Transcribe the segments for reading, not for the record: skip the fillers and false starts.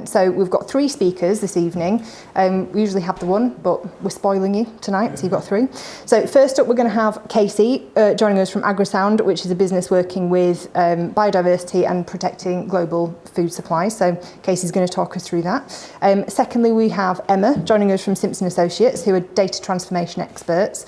So we've got 3 speakers this evening. We usually have the one, but we're spoiling you tonight, so you've got 3. So first up, we're going to have Casey joining us from AgriSound, which is a business working with biodiversity and protecting global food supplies. So Casey's going to talk us through that. Secondly, we have Emma joining us from Simpson Associates, who are data transformation experts,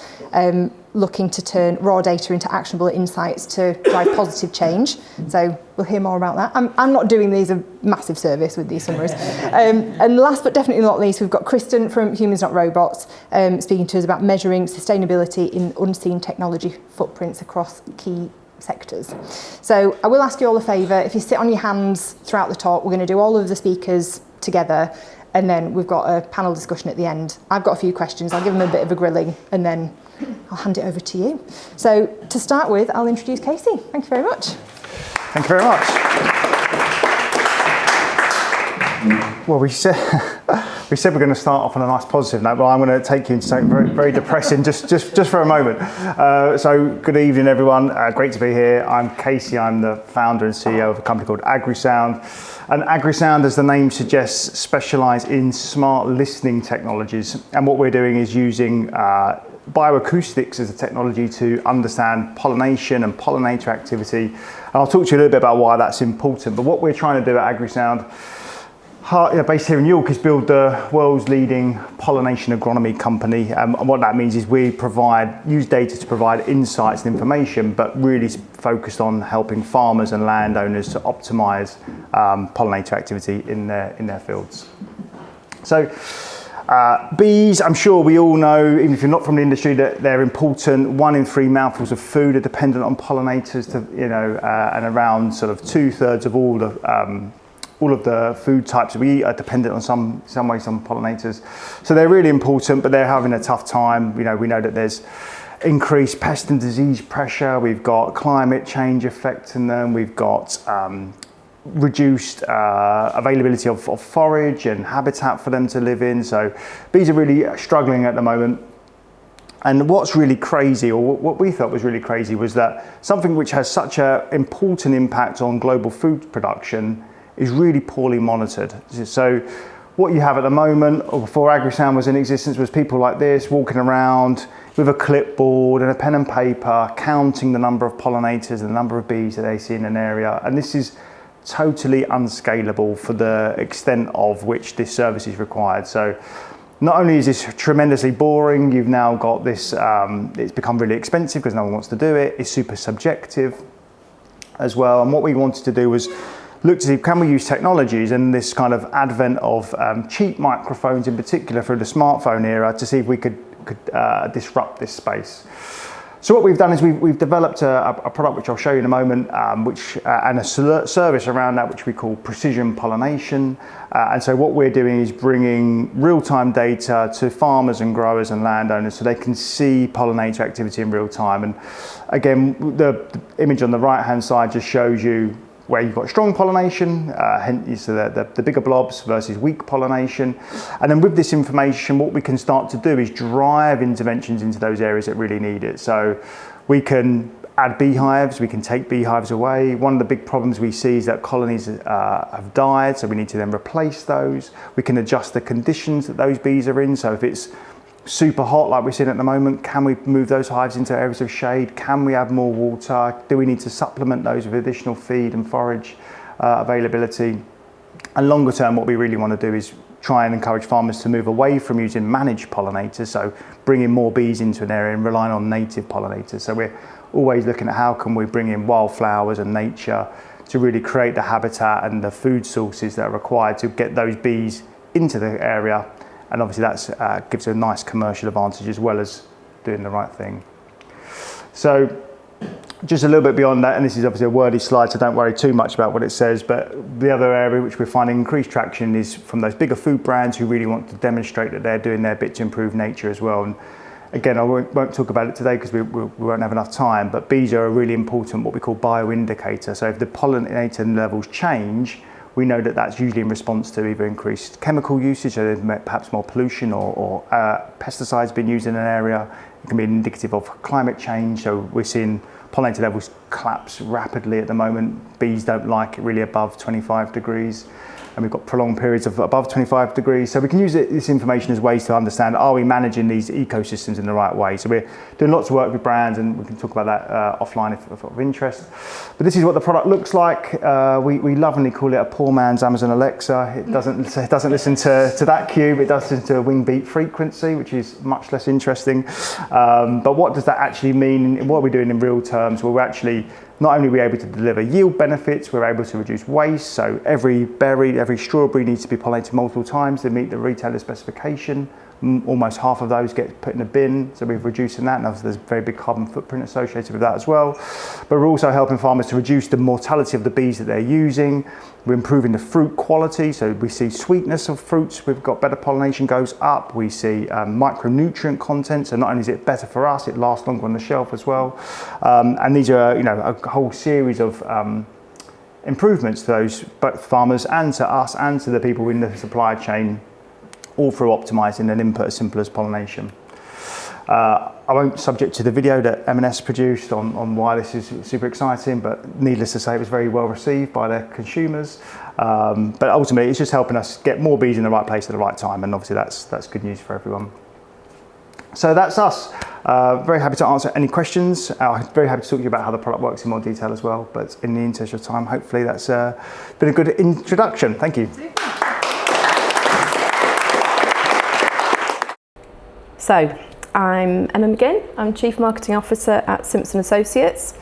looking to turn raw data into actionable insights to drive positive change. So we'll hear more about that. I'm not doing these a massive service with these summaries. And last but definitely not least, we've got Kristan from Humans Not Robots speaking to us about measuring sustainability in unseen technology footprints across key sectors. So I will ask you all a favour. If you sit on your hands throughout the talk, we're going to do all of the speakers together, and then we've got a panel discussion at the end. I've got a few questions. I'll give them a bit of a grilling, and then I'll hand it over to you. So to start with, I'll introduce Casey. Thank you very much. Thank you very much. Well, we said we're going to start off on a nice positive note, but I'm going to take you into something very, very depressing just for a moment. So good evening, everyone. Great to be here. I'm Casey. I'm the founder and CEO of a company called AgriSound. And AgriSound, as the name suggests, specialise in smart listening technologies. And what we're doing is using bioacoustics as a technology to understand pollination and pollinator activity. And I'll talk to you a little bit about why that's important. But what we're trying to do at AgriSound, based here in York, is build the world's leading pollination agronomy company. And what that means is we use data to provide insights and information, but really focused on helping farmers and landowners to optimise pollinator activity in their fields. So bees, I'm sure we all know, even if you're not from the industry, that they're important. 1 in 3 mouthfuls of food are dependent on pollinators, and around sort of 2/3 of all of the food types we eat are dependent on some way, some pollinators. So they're really important, but they're having a tough time. We know that there's increased pest and disease pressure. We've got climate change affecting them. We've got reduced availability of forage and habitat for them to live in. So bees are really struggling at the moment. And what's really crazy, or what we thought was really crazy, was that something which has such an important impact on global food production is really poorly monitored. So what you have at the moment, or before AgriSound was in existence, was people like this walking around with a clipboard and a pen and paper, counting the number of pollinators and the number of bees that they see in an area. And this is totally unscalable for the extent of which this service is required. So not only is this tremendously boring, you've now got this, it's become really expensive because no one wants to do it. It's super subjective as well. And what we wanted to do was look to see, can we use technologies and this kind of advent of cheap microphones in particular through the smartphone era to see if we could disrupt this space. So what we've done is we've developed a product which I'll show you in a moment, and a service around that which we call precision pollination. And so what we're doing is bringing real-time data to farmers and growers and landowners so they can see pollinator activity in real time. And again, the image on the right-hand side just shows you where you've got strong pollination, hence the bigger blobs versus weak pollination. And then with this information, what we can start to do is drive interventions into those areas that really need it. So we can add beehives, we can take beehives away. One of the big problems we see is that colonies have died, so we need to then replace those. We can adjust the conditions that those bees are in. So if it's super hot like we're seeing at the moment, can we move those hives into areas of shade? Can we add more water? Do we need to supplement those with additional feed and forage availability? And longer term, what we really want to do is try and encourage farmers to move away from using managed pollinators, so bringing more bees into an area and relying on native pollinators. So we're always looking at how can we bring in wildflowers and nature to really create the habitat and the food sources that are required to get those bees into the area. And obviously that gives a nice commercial advantage as well as doing the right thing. So just a little bit beyond that, and this is obviously a wordy slide, so don't worry too much about what it says, but the other area which we're finding increased traction is from those bigger food brands who really want to demonstrate that they're doing their bit to improve nature as well. And again, I won't talk about it today because we won't have enough time, but bees are a really important, what we call bioindicator. So if the pollinator levels change, we know that that's usually in response to either increased chemical usage, so there's perhaps more pollution or pesticides being used in an area. It can be indicative of climate change. So we're seeing pollinator levels collapse rapidly at the moment. Bees don't like it really above 25 degrees. and we've got prolonged periods of above 25 degrees. So we can use this information as ways to understand, are we managing these ecosystems in the right way? So we're doing lots of work with brands, and we can talk about that offline if of interest. But this is what the product looks like. We lovingly call it a poor man's Amazon Alexa. It doesn't listen to that cube, it does listen to a wing beat frequency, which is much less interesting. But what does that actually mean? What are we doing in real terms? Well, we're actually not only are we able to deliver yield benefits, we're able to reduce waste. So every berry, every strawberry needs to be pollinated multiple times to meet the retailer specification. Almost half of those get put in a bin, so we're reducing that, and there's a very big carbon footprint associated with that as well. But we're also helping farmers to reduce the mortality of the bees that they're using. We're improving the fruit quality, so we see sweetness of fruits, we've got better pollination goes up, we see micronutrient content, so not only is it better for us, it lasts longer on the shelf as well. And these are a whole series of improvements to those, both farmers and to us and to the people in the supply chain, all through optimizing an input as simple as pollination. I won't subject to the video that M&S produced on why this is super exciting, but needless to say, it was very well received by their consumers. But ultimately, it's just helping us get more bees in the right place at the right time, and obviously that's good news for everyone. So that's us. Very happy to answer any questions. Very happy to talk to you about how the product works in more detail as well. But in the interest of time, hopefully that's been a good introduction. Thank you. So, I'm Emma McGinn, I'm Chief Marketing Officer at Simpson Associates.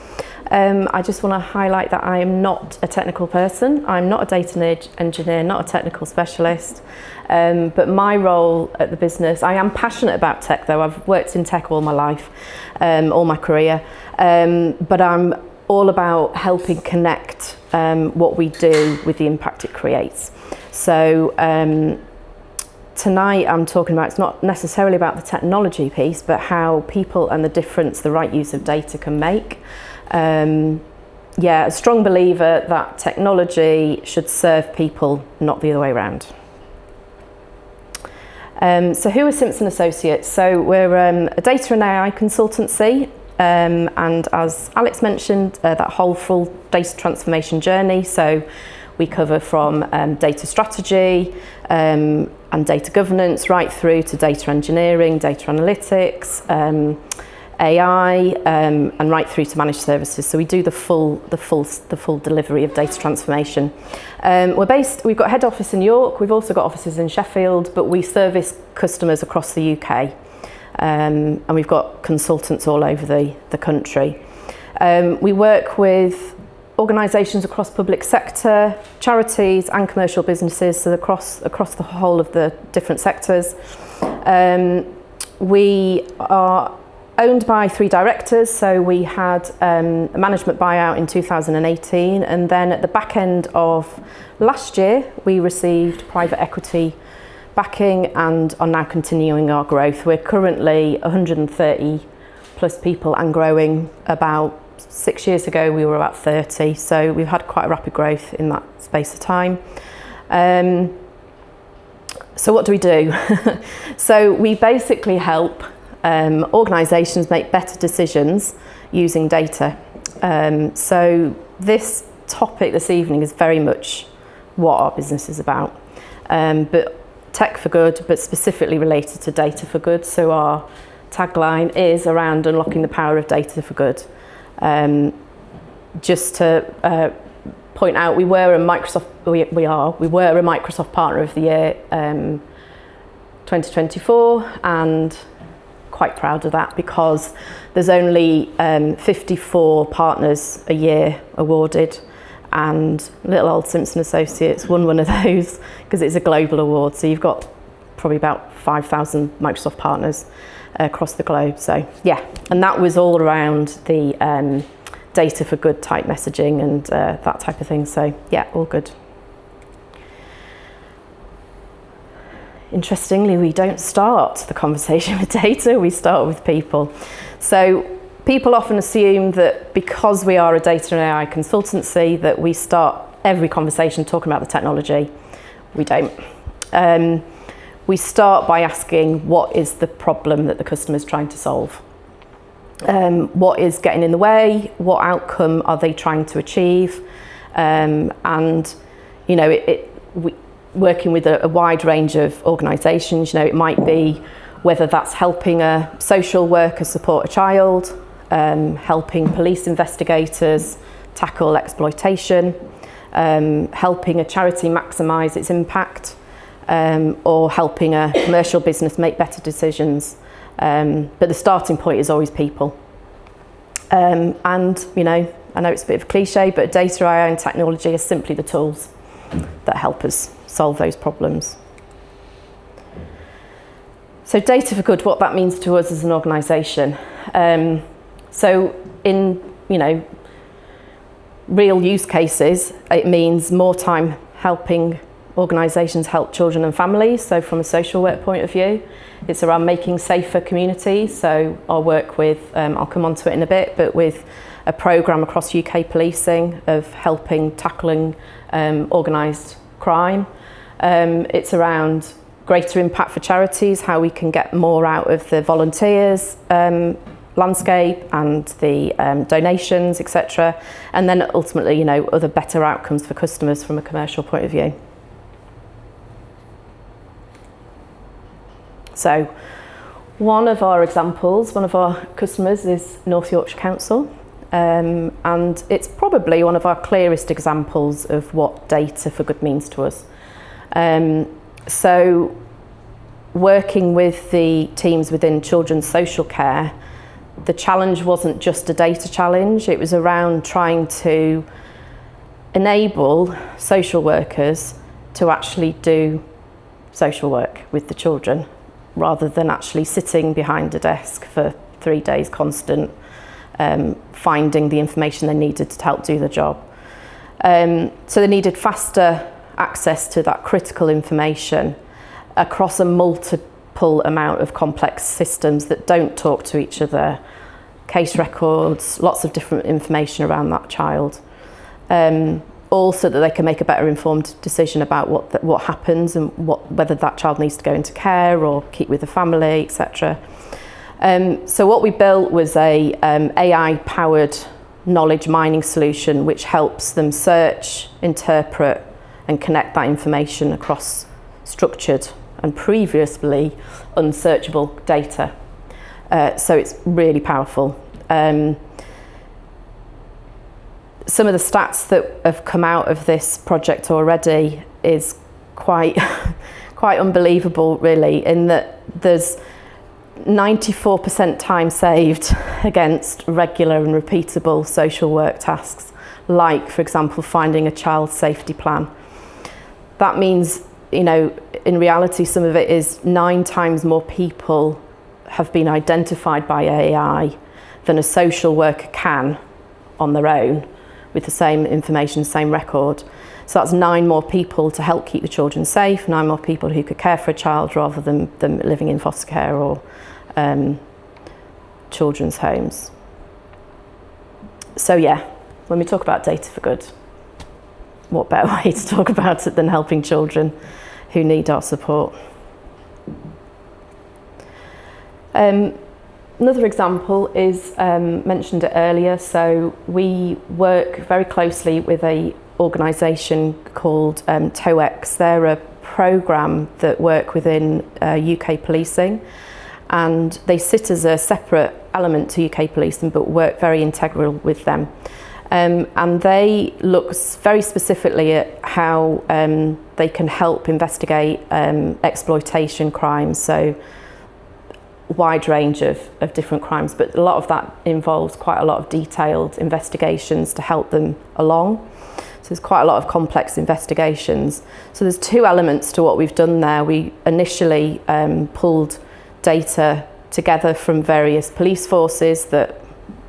I just want to highlight that I am not a technical person, I'm not a data engineer, not a technical specialist, but my role at the business, I am passionate about tech though, I've worked in tech all my life, all my career, but I'm all about helping connect what we do with the impact it creates. So, tonight I'm talking about, it's not necessarily about the technology piece, but how people and the difference the right use of data can make. A strong believer that technology should serve people, not the other way around. So who are Simpson Associates? So we're a data and AI consultancy, and as Alex mentioned, that whole full data transformation journey. So we cover from data strategy and data governance right through to data engineering, data analytics, AI, and right through to managed services. So we do the full delivery of data transformation. We've got head office in York. We've also got offices in Sheffield, but we service customers across the UK, and we've got consultants all over the country. We work with organisations across public sector, charities and commercial businesses, so across the whole of the different sectors. We are owned by 3 directors, so we had a management buyout in 2018, and then at the back end of last year we received private equity backing and are now continuing our growth. We're currently 130 plus people and growing. About 6 years ago we were about 30, so we've had quite a rapid growth in that space of time. So what do we do? So we basically help organisations make better decisions using data. So this topic this evening is very much what our business is about, but tech for good, but specifically related to data for good. So our tagline is around unlocking the power of data for good. Just to point out, we were a Microsoft Partner of the Year 2024, and quite proud of that because there's only 54 partners a year awarded, and little old Simpson Associates won one of those because it's a global award. So you've got probably about 5,000 Microsoft partners across the globe. So yeah, and that was all around the data for good type messaging and that type of thing. So yeah, all good. Interestingly, we don't start the conversation with data, we start with people. So people often assume that because we are a data and AI consultancy that we start every conversation talking about the technology. We don't. We start by asking what is the problem that the customer is trying to solve. What is getting in the way? What outcome are they trying to achieve? And you know, working with a wide range of organisations. You know, it might be whether that's helping a social worker support a child, helping police investigators tackle exploitation, helping a charity maximise its impact, or helping a commercial business make better decisions. But the starting point is always people. And, you know, I know it's a bit of a cliche, but data, AI and technology are simply the tools that help us solve those problems. So data for good, what that means to us as an organisation. So in, you know, real use cases, it means more time helping organisations help children and families. So from a social work point of view, it's around making safer communities. So our work with, I'll come on to it in a bit, but with a programme across UK policing of helping tackling organised crime. It's around greater impact for charities, how we can get more out of the volunteers landscape and the donations, etc. And then ultimately, you know, other better outcomes for customers from a commercial point of view. So one of our examples, one of our customers is North Yorkshire Council. And it's probably one of our clearest examples of what data for good means to us. So working with the teams within children's social care, the challenge wasn't just a data challenge, it was around trying to enable social workers to actually do social work with the children, rather than actually sitting behind a desk for 3 days constant, finding the information they needed to help do the job. So they needed faster access to that critical information across a multiple amount of complex systems that don't talk to each other, case records, lots of different information around that child. Also that they can make a better informed decision about what happens and whether that child needs to go into care or keep with the family, etc. So what we built was a AI-powered knowledge mining solution which helps them search, interpret and connect that information across structured and previously unsearchable data. So it's really powerful. Some of the stats that have come out of this project already is quite unbelievable, really, in that there's 94% time saved against regular and repeatable social work tasks, like, for example, finding a child safety plan. That means, you know, in reality, some of it is 9 times more people have been identified by AI than a social worker can on their own with the same information, same record. So that's 9 more people to help keep the children safe, 9 more people who could care for a child rather than them living in foster care or children's homes. So yeah, when we talk about data for good, what better way to talk about it than helping children who need our support? Another example is, mentioned it earlier, so we work very closely with an organisation called TOEX. They're a programme that work within UK policing, and they sit as a separate element to UK policing but work very integral with them. And they look very specifically at how they can help investigate exploitation crimes, so wide range of different crimes, but a lot of that involves quite a lot of detailed investigations to help them along. So there's quite a lot of complex investigations. So there's 2 elements to what we've done there. We initially pulled data together from various police forces that,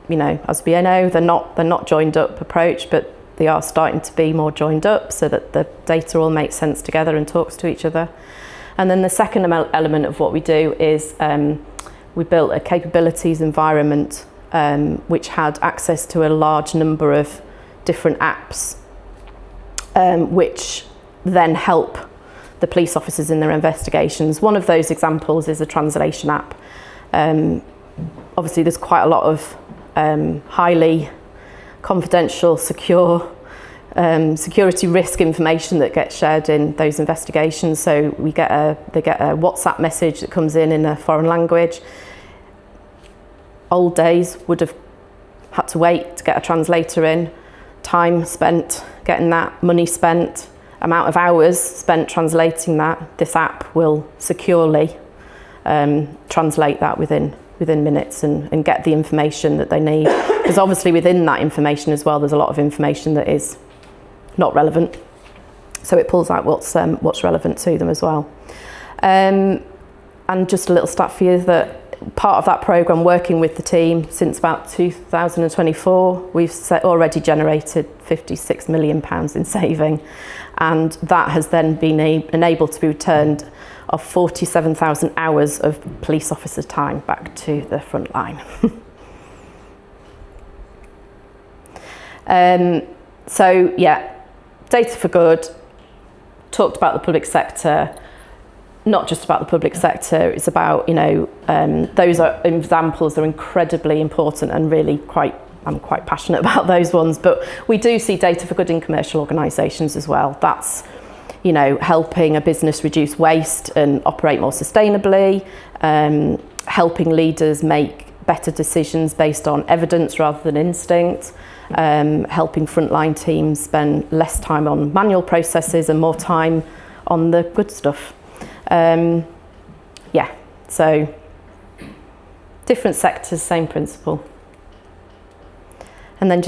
you know, as we know, they're not joined up approach, but they are starting to be more joined up so that the data all makes sense together and talks to each other. And then the second element of what we do is we built a capabilities environment which had access to a large number of different apps which then help the police officers in their investigations. One of those examples is a translation app. Obviously there's quite a lot of highly confidential, secure security risk information that gets shared in those investigations. So they get a WhatsApp message that comes in a foreign language. Old days would have had to wait to get a translator in, time spent getting that, money spent, amount of hours spent translating that. This app will securely translate that within minutes and get the information that they need. Because obviously within that information as well, there's a lot of information that is not relevant. So it pulls out what's relevant to them as well. And just a little stat for you that part of that programme, working with the team since about 2024, we've already generated £56 million in saving. And that has then been enabled to be returned of 47,000 hours of police officers' time back to the front line. So yeah, data for good, talked about the public sector, not just about the public sector, it's about, those are examples that are incredibly important and really I'm quite passionate about those ones, but we do see data for good in commercial organisations as well. That's, helping a business reduce waste and operate more sustainably, helping leaders make better decisions based on evidence rather than instinct, helping frontline teams spend less time on manual processes and more time on the good stuff. So different sectors, same principle. And then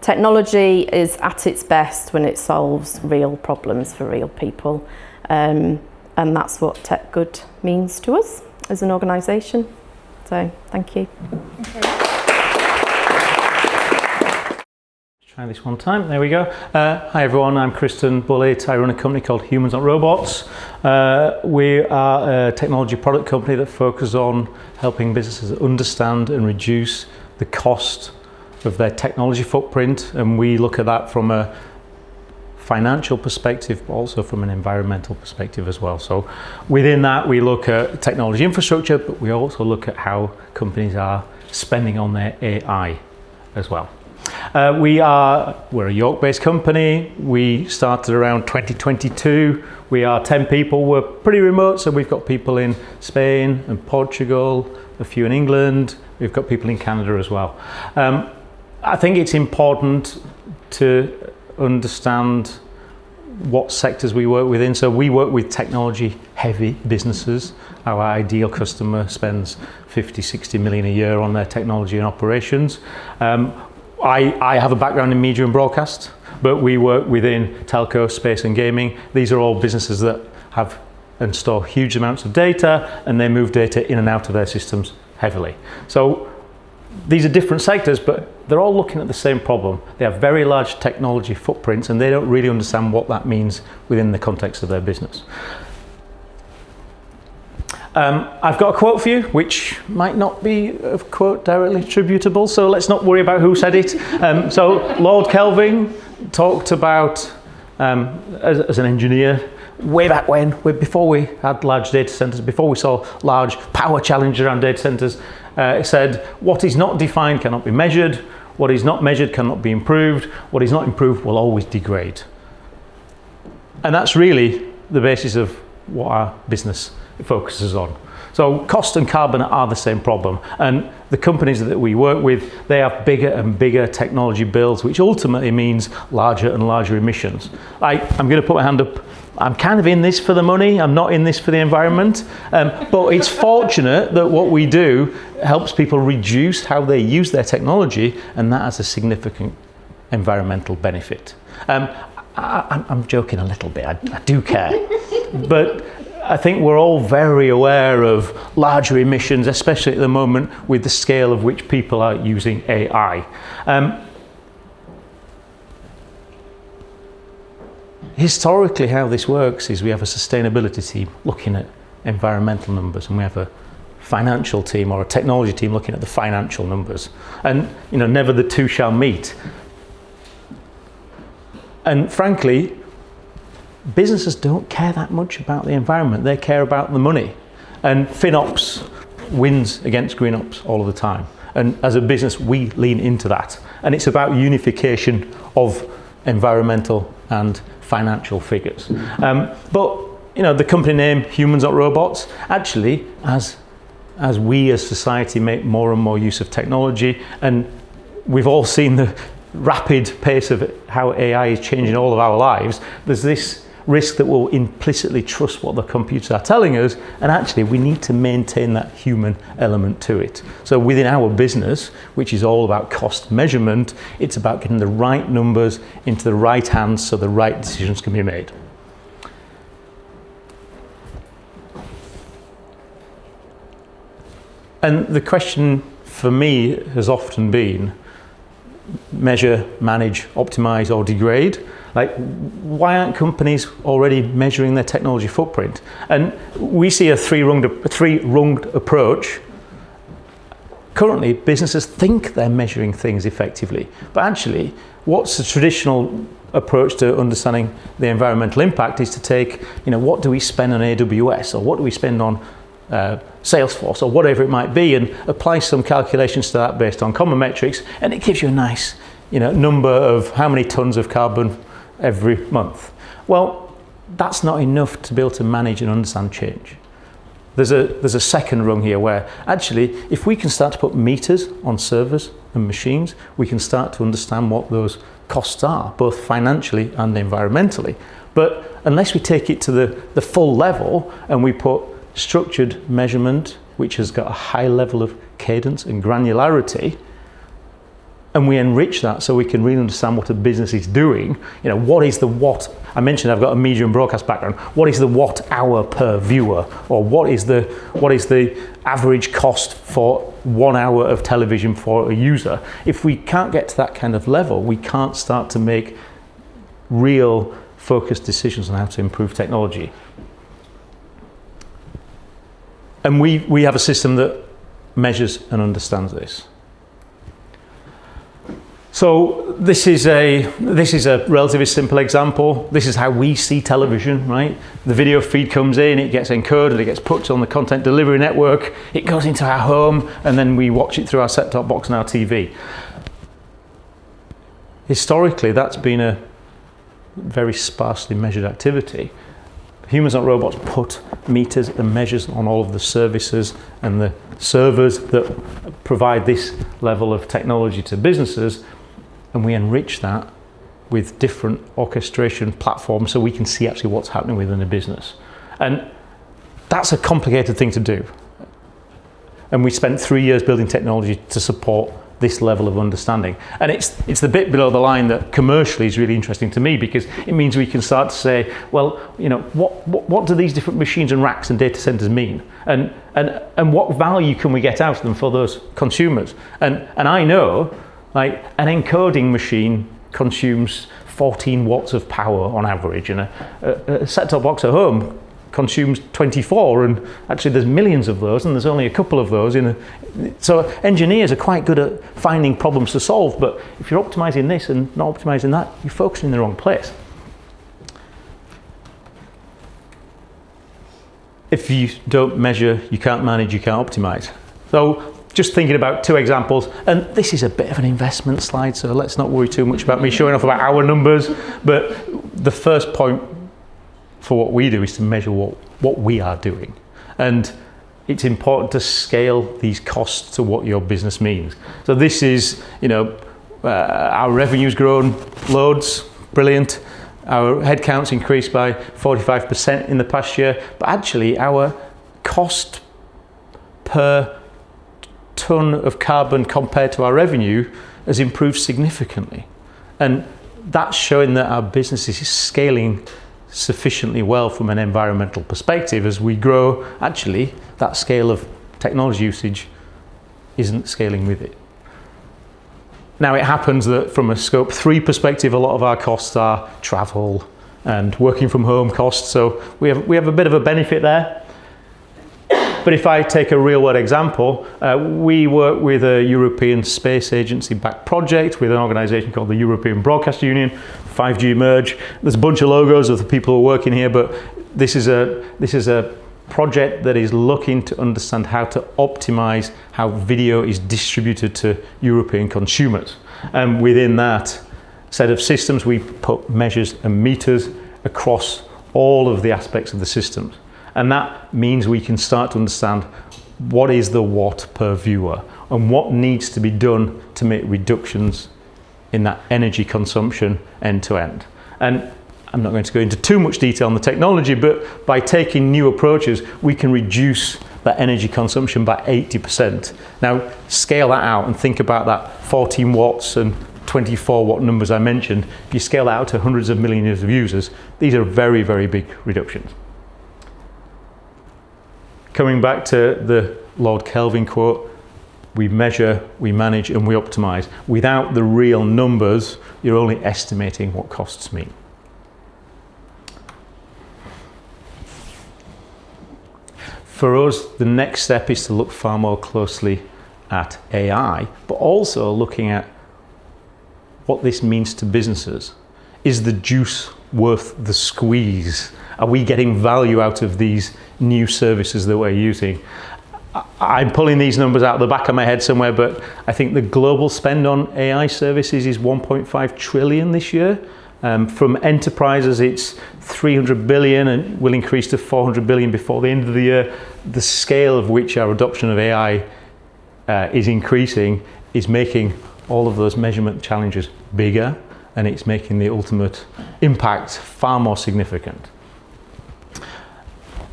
technology is at its best when it solves real problems for real people. And that's what Tech Good means to us as an organisation. So, thank you. Try this one time, there we go. Hi everyone, I'm Kristan, Bullett. I run a company called Humans Not Robots. We are a technology product company that focuses on helping businesses understand and reduce the cost of their technology footprint, and we look at that from a financial perspective, but also from an environmental perspective as well. So within that, we look at technology infrastructure, but we also look at how companies are spending on their AI as well. We're a York-based company. We started around 2022. We are 10 people. We're pretty remote, so we've got people in Spain and Portugal, a few in England. We've got people in Canada as well. I think it's important to understand what sectors we work within. So we work with technology-heavy businesses. Our ideal customer spends 50, 60 million a year on their technology and operations. I have a background in media and broadcast, but we work within telco, space and gaming. These are all businesses that have and store huge amounts of data, and they move data in and out of their systems heavily. So these are different sectors, but they're all looking at the same problem. They have very large technology footprints, and they don't really understand what that means within the context of their business. I've got a quote for you, which might not be a quote directly attributable, so let's not worry about who said it. So Lord Kelvin talked about, as an engineer, way back when, before we had large data centers, before we saw large power challenges around data centers, it said, what is not defined cannot be measured, what is not measured cannot be improved, what is not improved will always degrade. And that's really the basis of what our business focuses on. So cost and carbon are the same problem, and the companies that we work with, they have bigger and bigger technology builds, which ultimately means larger and larger emissions. I'm going to put my hand up. I'm kind of in this for the money, I'm not in this for the environment, but it's fortunate that what we do helps people reduce how they use their technology, and that has a significant environmental benefit. I'm joking a little bit, I do care, but I think we're all very aware of larger emissions, especially at the moment with the scale of which people are using AI. Historically, how this works is we have a sustainability team looking at environmental numbers, and we have a financial team or a technology team looking at the financial numbers. And never the two shall meet. And frankly, businesses don't care that much about the environment, they care about the money. And FinOps wins against GreenOps all of the time. And as a business, we lean into that. And it's about unification of environmental and financial figures. But the company name, Humans Not Robots, actually, as we as society make more and more use of technology, and we've all seen the rapid pace of how AI is changing all of our lives, there's this risk that we'll implicitly trust what the computers are telling us, and actually we need to maintain that human element to it. So within our business, which is all about cost measurement, it's about getting the right numbers into the right hands so the right decisions can be made. And the question for me has often been, measure, manage, optimize, or degrade. Like, why aren't companies already measuring their technology footprint? And we see a three-runged approach. Currently, businesses think they're measuring things effectively, but actually, what's the traditional approach to understanding the environmental impact is to take, what do we spend on AWS, or what do we spend on Salesforce, or whatever it might be, and apply some calculations to that based on common metrics, and it gives you a nice, number of how many tons of carbon every month. Well, that's not enough to be able to manage and understand change. There's a second rung here where actually, if we can start to put meters on servers and machines, we can start to understand what those costs are, both financially and environmentally. But unless we take it to the full level and we put structured measurement, which has got a high level of cadence and granularity, and we enrich that so we can really understand what a business is doing. What is the what? I mentioned I've got a media and broadcast background. What is the watt hour per viewer? Or what is the average cost for 1 hour of television for a user? If we can't get to that kind of level, we can't start to make real focused decisions on how to improve technology. And we have a system that measures and understands this. So this is a relatively simple example. This is how we see television, right? The video feed comes in, it gets encoded, it gets put on the content delivery network, it goes into our home, and then we watch it through our set-top box and our TV. Historically, that's been a very sparsely measured activity. Humans Not Robots put meters and measures on all of the services and the servers that provide this level of technology to businesses, and we enrich that with different orchestration platforms so we can see actually what's happening within a business. And that's a complicated thing to do. And we spent 3 years building technology to support this level of understanding. And it's the bit below the line that commercially is really interesting to me, because it means we can start to say, well, what do these different machines and racks and data centers mean? And what value can we get out of them for those consumers? And I know, like, an encoding machine consumes 14 watts of power on average, and a set-top box at home consumes 24, and actually there's millions of those, and there's only a couple of those so engineers are quite good at finding problems to solve, but if you're optimizing this and not optimizing that, you're focusing in the wrong place. If you don't measure, you can't manage, you can't optimize. So just thinking about two examples, and this is a bit of an investment slide, so let's not worry too much about me showing off about our numbers, but the first point for what we do is to measure what we are doing. And it's important to scale these costs to what your business means. So this is, our revenue's grown loads, brilliant. Our headcount's increased by 45% in the past year, but actually our cost per ton of carbon compared to our revenue has improved significantly. And that's showing that our business is scaling sufficiently well from an environmental perspective. As we grow, actually, that scale of technology usage isn't scaling with it. Now, it happens that from a scope 3 perspective, a lot of our costs are travel and working from home costs, so we have a bit of a benefit there. But if I take a real world example, we work with a European Space Agency-backed project with an organisation called the European Broadcast Union, 5G merge. There's a bunch of logos of the people who are working here, but this is a project that is looking to understand how to optimize how video is distributed to European consumers. And within that set of systems, we put measures and meters across all of the aspects of the systems. And that means we can start to understand what is the watt per viewer and what needs to be done to make reductions in that energy consumption end to end. And I'm not going to go into too much detail on the technology, but by taking new approaches, we can reduce that energy consumption by 80%. Now, scale that out and think about that 14 watts and 24 watt numbers I mentioned. If you scale that out to hundreds of millions of users, these are very, very big reductions. Coming back to the Lord Kelvin quote, we measure, we manage, and we optimize. Without the real numbers, you're only estimating what costs mean. For us, the next step is to look far more closely at AI, but also looking at what this means to businesses. Is the juice worth the squeeze? Are we getting value out of these new services that we're using? I'm pulling these numbers out of the back of my head somewhere, but I think the global spend on AI services is 1.5 trillion this year. From enterprises, it's 300 billion and will increase to 400 billion before the end of the year. The scale of which our adoption of AI is increasing is making all of those measurement challenges bigger, and it's making the ultimate impact far more significant.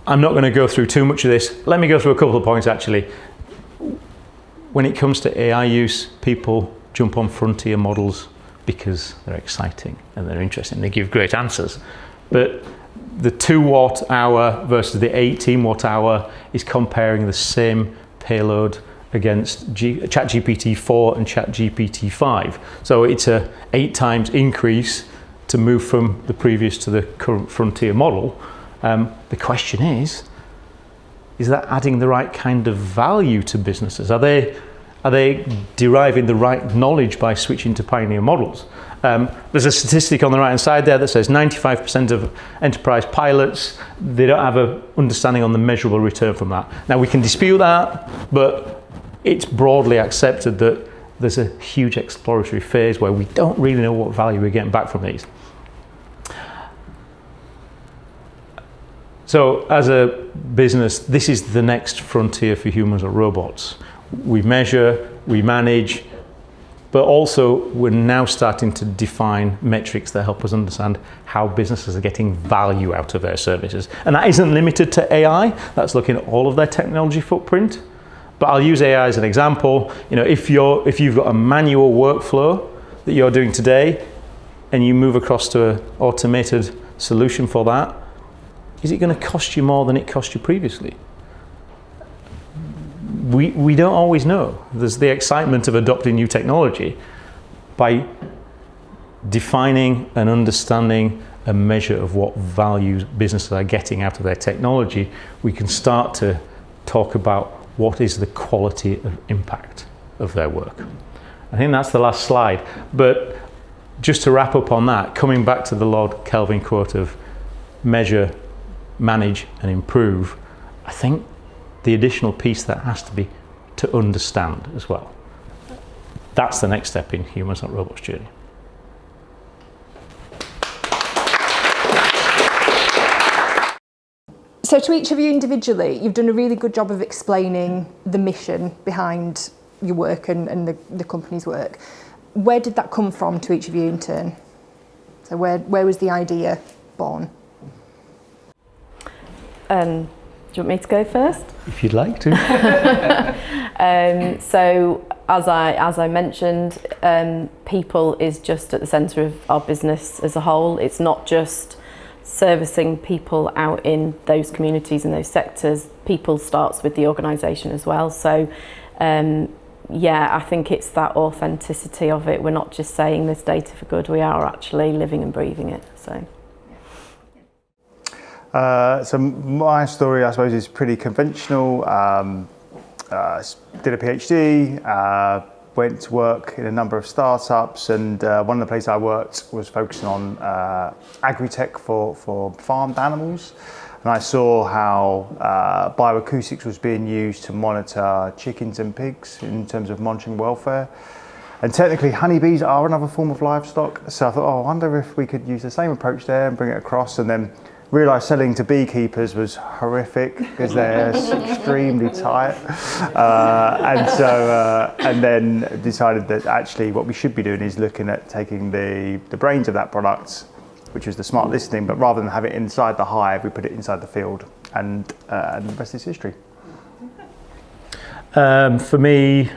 I'm not going to go through too much of this. Let me go through a couple of points actually. When it comes to AI use, people jump on frontier models because they're exciting and they're interesting. They give great answers. But the 2 watt hour versus the 18 watt hour is comparing the same payload against ChatGPT 4 and ChatGPT 5. So it's a 8 times increase to move from the previous to the current frontier model. The question is that adding the right kind of value to businesses? Are they deriving the right knowledge by switching to pioneer models? There's a statistic on the right hand side there that says 95% of enterprise pilots, they don't have an understanding on the measurable return from that. Now we can dispute that, but it's broadly accepted that there's a huge exploratory phase where we don't really know what value we're getting back from these. So as a business, this is the next frontier for humans or robots. We measure, we manage, but also we're now starting to define metrics that help us understand how businesses are getting value out of their services. And that isn't limited to AI, that's looking at all of their technology footprint. But I'll use AI as an example. You know, if you've got a manual workflow that you're doing today and you move across to an automated solution for that, is it going to cost you more than it cost you previously? We don't always know. There's the excitement of adopting new technology. By defining and understanding a measure of what value businesses are getting out of their technology, we can start to talk about what is the quality of impact of their work. I think that's the last slide. But just to wrap up on that, coming back to the Lord Kelvin quote of measure, manage and improve, I think the additional piece that has to be to understand as well. That's the next step in humans not robots journey. So to each of you individually, you've done a really good job of explaining the mission behind your work and the company's work. Where did that come from to each of you in turn? So where was the idea born? Do you want me to go first? If you'd like to. So as I mentioned, people is just at the centre of our business as a whole. It's not just servicing people out in those communities and those sectors. People starts with the organisation as well. So yeah, I think it's that authenticity of it. We're not just saying this data for good, we are actually living and breathing it. So my story, I suppose, is pretty conventional. Did a PhD, went to work in a number of startups, and one of the places I worked was focusing on agri-tech for farmed animals. and I saw how bioacoustics was being used to monitor chickens and pigs in terms of monitoring welfare. And technically honeybees are another form of livestock, so I thought, I wonder if we could use the same approach there and bring it across, and then realised selling to beekeepers was horrific because they're extremely tight, and then decided that actually what we should be doing is looking at taking the brains of that product, which was the smart listening, but rather than have it inside the hive, we put it inside the field, and the rest is history. For me,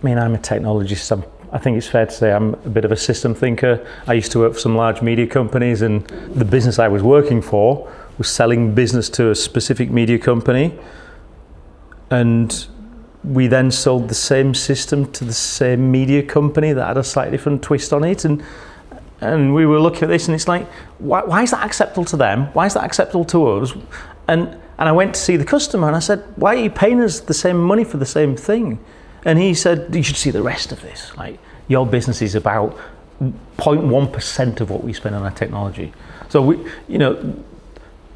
I'm a technologist. I think it's fair to say I'm a bit of a system thinker. I used to work for some large media companies, and the business I was working for was selling business to a specific media company, and we then sold the same system to the same media company that had a slightly different twist on it, and we were looking at this, and it's like, why is that acceptable to them? Why is that acceptable to us? And I went to see the customer, and I said, why are you paying us the same money for the same thing? And he said, you should see the rest of this. Like, your business is about 0.1% of what we spend on our technology. So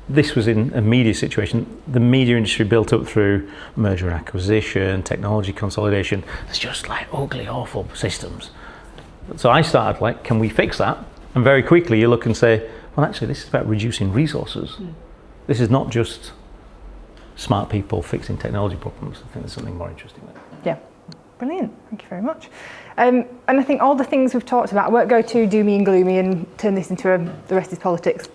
this was in a media situation. The media industry built up through merger and acquisition, technology consolidation. It's just like ugly, awful systems. So I started like, can we fix that? And very quickly you look and say, well, actually this is about reducing resources. This is not just smart people fixing technology problems. I think there's something more interesting there. Yeah. Brilliant, thank you very much. And I think all the things we've talked about, I won't go too doomy and gloomy and turn this into the rest is politics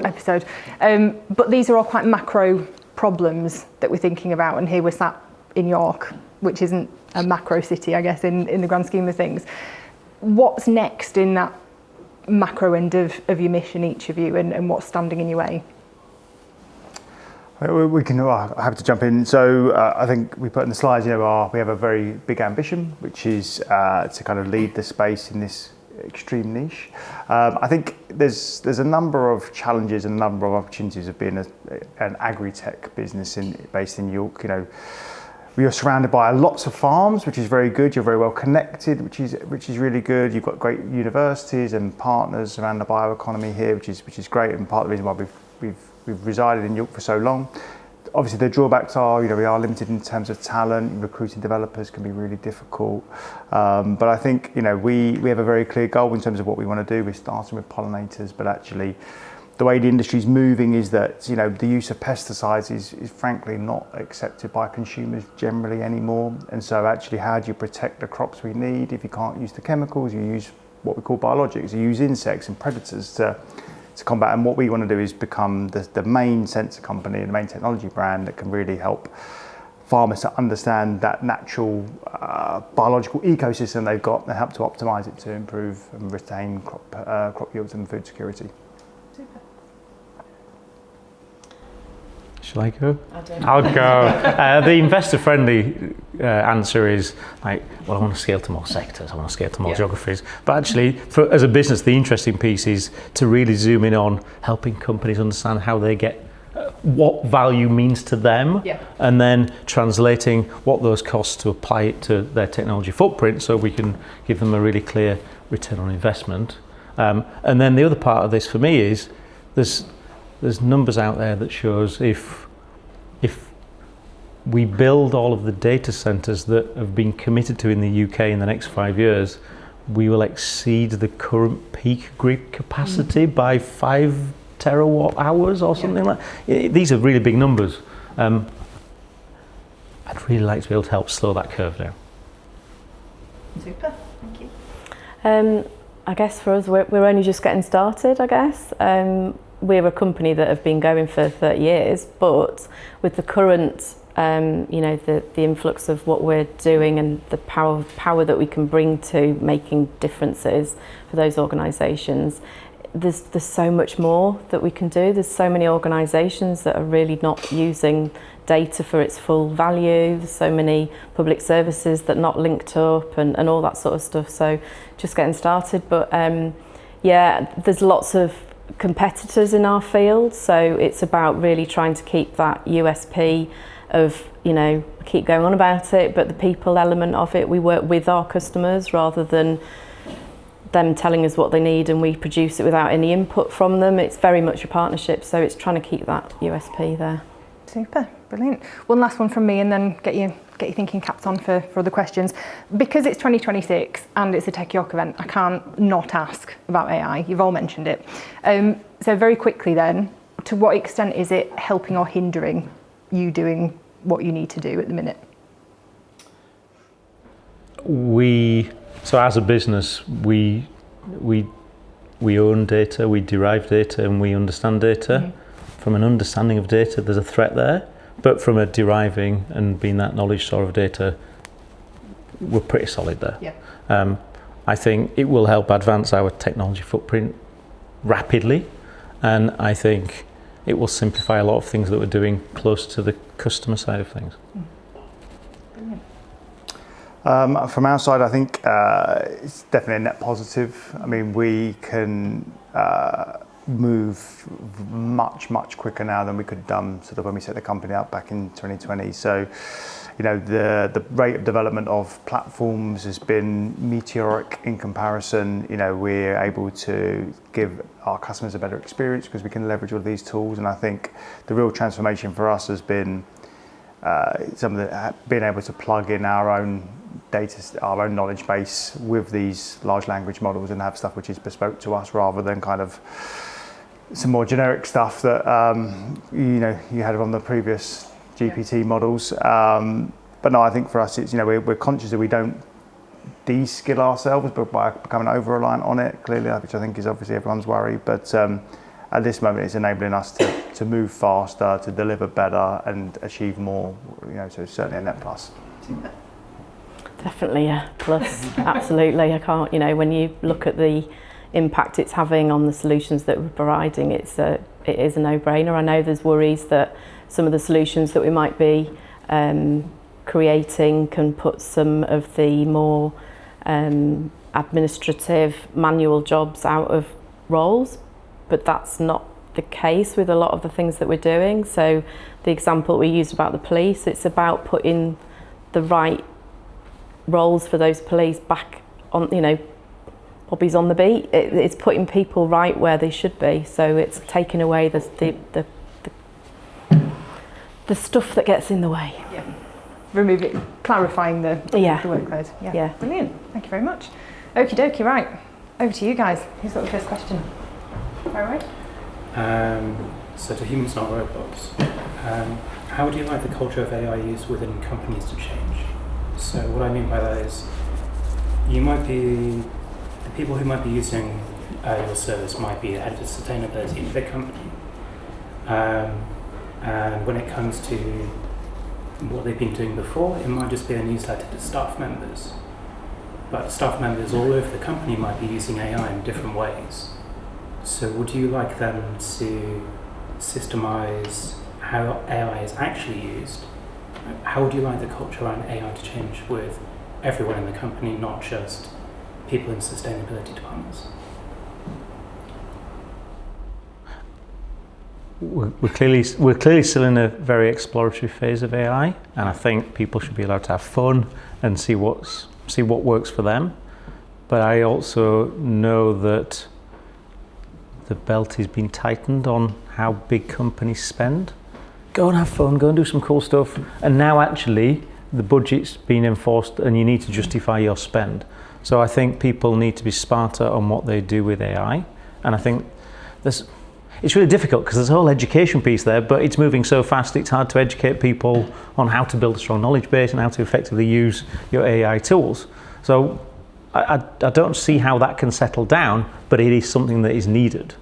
episode, but these are all quite macro problems that we're thinking about, and here we're sat in York, which isn't a macro city, I guess, in the grand scheme of things. What's next in that macro end of your mission, each of you, and what's standing in your way? We can happy to jump in. So I think we put in the slides, we have a very big ambition, which is to kind of lead the space in this extreme niche. I think there's a number of challenges and a number of opportunities of being an agri-tech business based in York. We are surrounded by lots of farms, which is very good. You're very well connected, which is really good. You've got great universities and partners around the bioeconomy here, which is great, and part of the reason why we've resided in York for so long. Obviously the drawbacks are, we are limited in terms of talent. Recruiting developers can be really difficult. But I think, we have a very clear goal in terms of what we want to do. We're starting with pollinators, but actually the way the industry is moving is that, the use of pesticides is frankly not accepted by consumers generally anymore. And so actually, how do you protect the crops we need? If you can't use the chemicals, you use what we call biologics. You use insects and predators to combat, and what we want to do is become the main sensor company, the main technology brand that can really help farmers to understand that natural biological ecosystem they've got and help to optimize it to improve and retain crop yields and food security. Super. Shall I go? I'll go. The investor-friendly answer is I want to scale to more sectors. I want to scale to more geographies. But actually, as a business, the interesting piece is to really zoom in on helping companies understand how they get what value means to them, and then translating what those costs to apply it to their technology footprint, so we can give them a really clear return on investment. And then the other part of this for me is there's numbers out there that shows if we build all of the data centers that have been committed to in the UK in the next 5 years, we will exceed the current peak grid capacity by 5 terawatt hours or something like that. These are really big numbers. I'd really like to be able to help slow that curve down. Super, thank you. I guess for us, we're only just getting started, I guess. We're a company that have been going for 30 years, but with the current, the influx of what we're doing and the power that we can bring to making differences for those organisations, there's so much more that we can do. There's so many organisations that are really not using data for its full value. There's so many public services that are not linked up and all that sort of stuff. So just getting started. But there's lots of competitors in our field. So it's about really trying to keep that USP of, keep going on about it, but the people element of it, we work with our customers rather than them telling us what they need and we produce it without any input from them. It's very much a partnership, so it's trying to keep that USP there. Super, brilliant. One last one from me and then get your thinking caps on for other questions. Because it's 2026 and it's a Tech York event, I can't not ask about AI. You've all mentioned it. So very quickly then, to what extent is it helping or hindering you doing what you need to do at the minute? So as a business, we own data, we derive data, and we understand data. Mm-hmm. From an understanding of data, there's a threat there, but from a deriving and being that knowledge store of data, we're pretty solid there. Yeah. I think it will help advance our technology footprint rapidly, and I think it will simplify a lot of things that we're doing close to the customer side of things. From our side, I think it's definitely a net positive. I mean, we can move much quicker now than we could have done sort of when we set the company up back in 2020. So, you know, the rate of development of platforms has been meteoric in comparison. You know, we're able to give our customers a better experience because we can leverage all of these tools. And I think the real transformation for us has been being able to plug in our own data, our own knowledge base with these large language models and have stuff which is bespoke to us rather than kind of some more generic stuff that you know you had on the previous GPT models. But no, I think for us, it's, you know, we're conscious that we don't de-skill ourselves, but by becoming over-reliant on it, clearly, which I think is obviously everyone's worry. But at this moment, it's enabling us to move faster, to deliver better, and achieve more. You know, so it's certainly a net plus. Definitely a plus. Absolutely. I can't. You know, when you look at the impact it's having on the solutions that we're providing, it is a no-brainer. I know there's worries that some of the solutions that we might be creating can put some of the more administrative manual jobs out of roles, but that's not the case with a lot of the things that we're doing. So the example we used about the police, it's about putting the right roles for those police back on, you know, Bobby's on the beat. It's putting people right where they should be. So it's taking away the stuff that gets in the way. Yeah. Remove it, clarifying the workload. Yeah. Brilliant. Thank you very much. Okie dokie, right. Over to you guys. Who's got the first question? All right. So to humans, not robots, how would you like the culture of AI use within companies to change? So what I mean by that is, the people who might be using your service might be head of sustainability in their company. And when it comes to what they've been doing before, it might just be a newsletter to staff members. But staff members all over the company might be using AI in different ways. So would you like them to systemize how AI is actually used? How would you like the culture around AI to change with everyone in the company, not just people in sustainability departments? We're clearly still in a very exploratory phase of AI, and I think people should be allowed to have fun and see what works for them. But I also know that the belt is being tightened on how big companies spend. Go and have fun, go and do some cool stuff. And now actually the budget's been enforced and you need to justify your spend. So I think people need to be smarter on what they do with AI. And I think it's really difficult because there's a whole education piece there, but it's moving so fast it's hard to educate people on how to build a strong knowledge base and how to effectively use your AI tools. So I don't see how that can settle down, but it is something that is needed.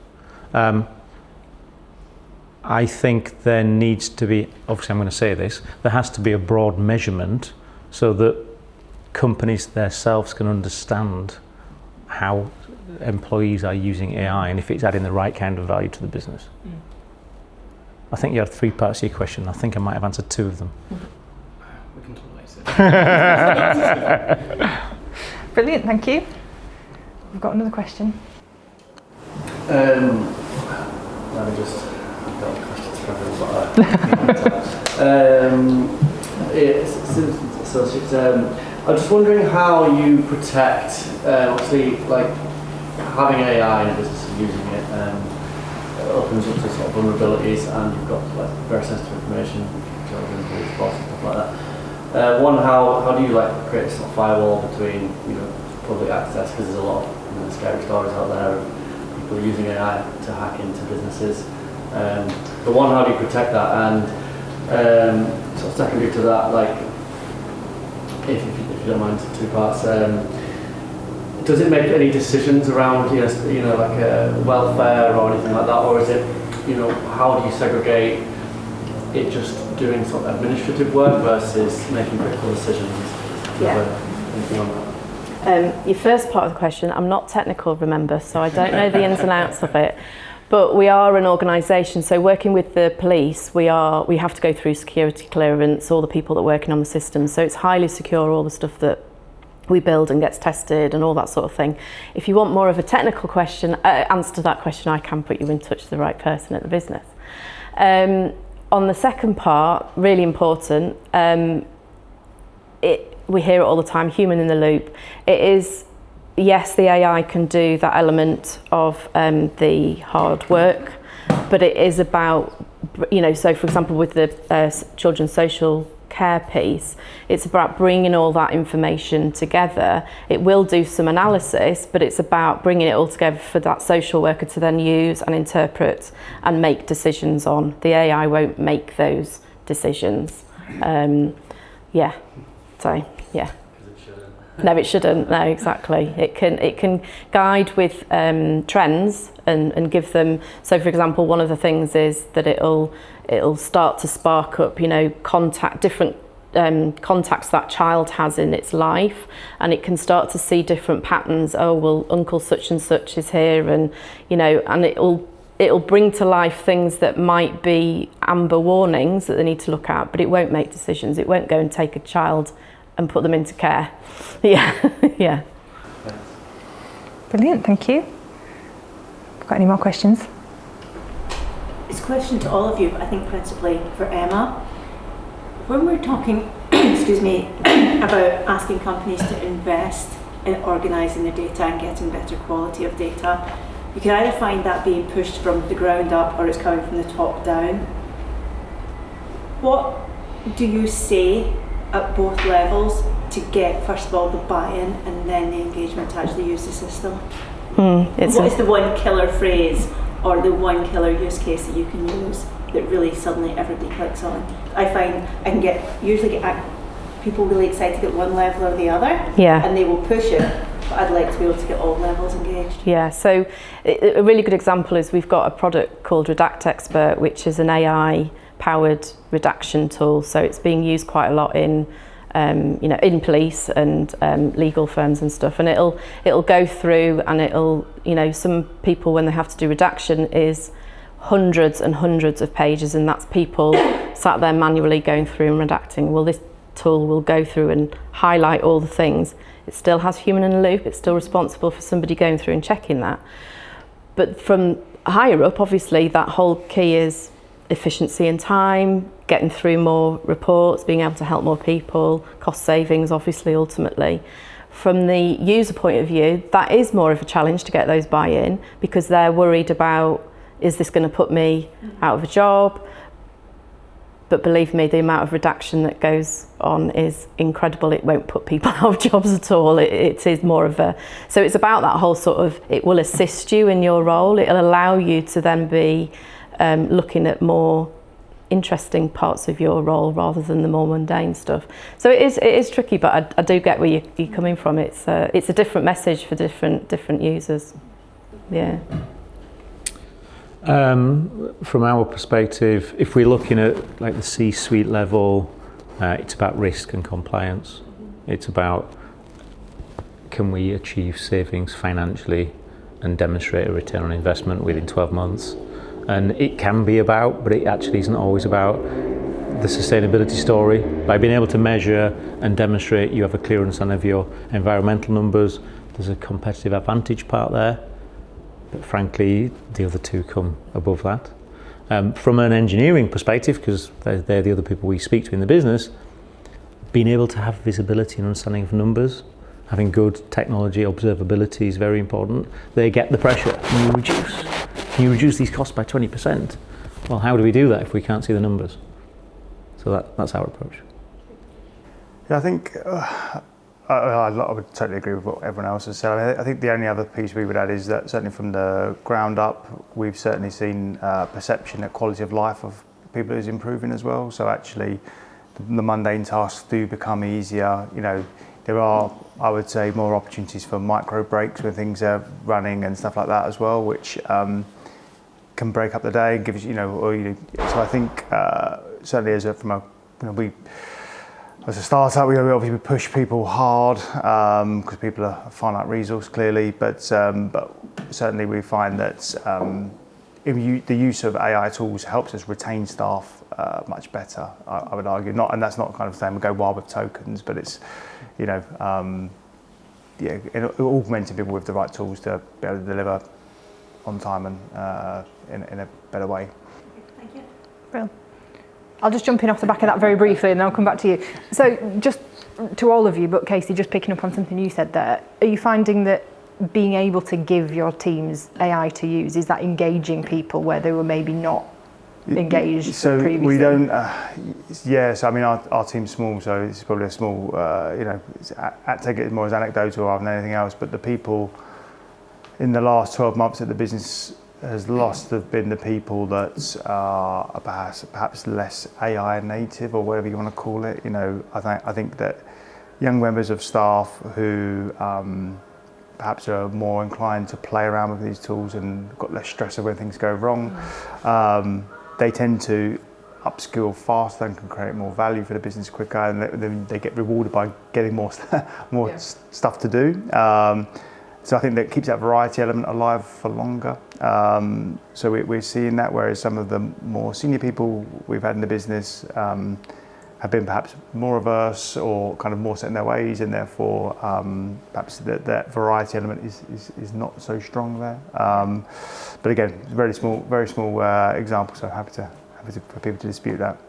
I think there needs to be, obviously I'm going to say this, there has to be a broad measurement so that companies themselves can understand how employees are using AI and if it's adding the right kind of value to the business. I think you had 3 parts to your question. I think I might have answered 2 of them. We can talk later. Brilliant, thank you. We've got another question. Let me just got questions for everyone. It's Simpson Associates. I'm just wondering how you protect, obviously, like having AI in a business and using it opens up to sort of vulnerabilities, and you've got like very sensitive information, children, police, boss, and stuff like that. One, how do you like create a sort of firewall between public access, because there's a lot of scary stories out there of people using AI to hack into businesses. But one, how do you protect that? And sort of secondary to that, like if you don't mind, 2 parts. Does it make any decisions around like welfare or anything like that, or is it how do you segregate it just doing sort of administrative work versus making critical decisions? Anything on that? Your first part of the question, I'm not technical, remember, so I don't know the ins and outs of it. But we are an organisation, so working with the police, we have to go through security clearance, all the people that are working on the system. So it's highly secure, all the stuff that we build and gets tested and all that sort of thing. If you want more of a technical question, answer to that question, I can put you in touch with the right person at the business. On the second part, really important, we hear it all the time, human in the loop. It is, yes, the AI can do that element of the hard work, but it is about, so for example, with the children's social care piece, it's about bringing all that information together. It will do some analysis, but it's about bringing it all together for that social worker to then use and interpret and make decisions on. The AI won't make those decisions. No, it shouldn't. No, exactly. It can guide with trends and give them. So, for example, one of the things is that it'll start to spark up, different contacts that child has in its life, and it can start to see different patterns. Oh, well, Uncle such and such is here, and and it'll bring to life things that might be amber warnings that they need to look at, but it won't make decisions. It won't go and take a child and put them into care. Yeah. Brilliant, thank you. Got any more questions? It's a question to all of you, but I think principally for Emma. When we're talking, excuse me, about asking companies to invest in organising their data and getting better quality of data, you can either find that being pushed from the ground up or it's coming from the top down. What do you say at both levels to get, first of all, the buy-in and then the engagement to actually use the system? What is the one killer phrase or the one killer use case that you can use that really suddenly everybody clicks on? I find I can usually get people really excited at one level or the other, and they will push it, but I'd like to be able to get all levels engaged. Yeah, so a really good example is we've got a product called Redact Expert, which is an AI powered redaction tool. So it's being used quite a lot in in police and legal firms and stuff, and it'll go through and it'll, some people, when they have to do redaction, is hundreds and hundreds of pages, and that's people sat there manually going through and redacting. Well, this tool will go through and highlight all the things. It still has human in the loop, it's still responsible for somebody going through and checking that. But from higher up, obviously, that whole key is efficiency and time, getting through more reports, being able to help more people, cost savings, obviously, ultimately. From the user point of view, that is more of a challenge to get those buy-in, because they're worried about, is this going to put me out of a job? But believe me, the amount of redaction that goes on is incredible. It won't put people out of jobs at all. It is more of a, so it's about that whole sort of, it will assist you in your role. It'll allow you to then be looking at more interesting parts of your role rather than the more mundane stuff. So it is tricky, but I do get where you're coming from. It's a different message for different users. Yeah. From our perspective, if we're looking at like the C-suite level, it's about risk and compliance. It's about, can we achieve savings financially and demonstrate a return on investment within 12 months? And it can be about, but it actually isn't always about, the sustainability story. By being able to measure and demonstrate you have a clear understanding of your environmental numbers, there's a competitive advantage part there. But frankly, the other two come above that. From an engineering perspective, because they're the other people we speak to in the business, being able to have visibility and understanding of numbers having good technology observability is very important. They get the pressure. Can you reduce these costs by 20%? Well, how do we do that if we can't see the numbers? So that's our approach. Yeah, I think I would totally agree with what everyone else has said. I mean, I think the only other piece we would add is that certainly from the ground up, we've certainly seen perception that quality of life of people is improving as well. So actually, the mundane tasks do become easier. You know, there are, I would say, more opportunities for micro breaks when things are running and stuff like that as well, which can break up the day, gives so I think certainly as a startup, we obviously push people hard because people are a finite resource clearly, but certainly we find that the use of AI tools helps us retain staff much better. I would argue, and that's not kind of saying we go wild with tokens, but it's augmenting people with the right tools to be able to deliver on time and in a better way. Thank you. Brilliant. I'll just jump in off the back of that very briefly and then I'll come back to you. So just to all of you, but Casey, just picking up on something you said there, are you finding that being able to give your teams AI to use, is that engaging people where they were maybe not engaged previously? We don't, so I mean our team's small, so it's probably a small, take it more as anecdotal rather than anything else, but the people in the last 12 months that the business has lost have been the people that are perhaps less AI native or whatever you want to call it. You know, I think that young members of staff who perhaps are more inclined to play around with these tools and got less stress of when things go wrong, they tend to upskill faster and can create more value for the business quicker, and then they get rewarded by getting more stuff to do. So I think that keeps that variety element alive for longer. So we're seeing that, whereas some of the more senior people we've had in the business have been perhaps more averse or kind of more set in their ways, and therefore perhaps that variety element is not so strong there. But again, very small example. So happy for people to dispute that.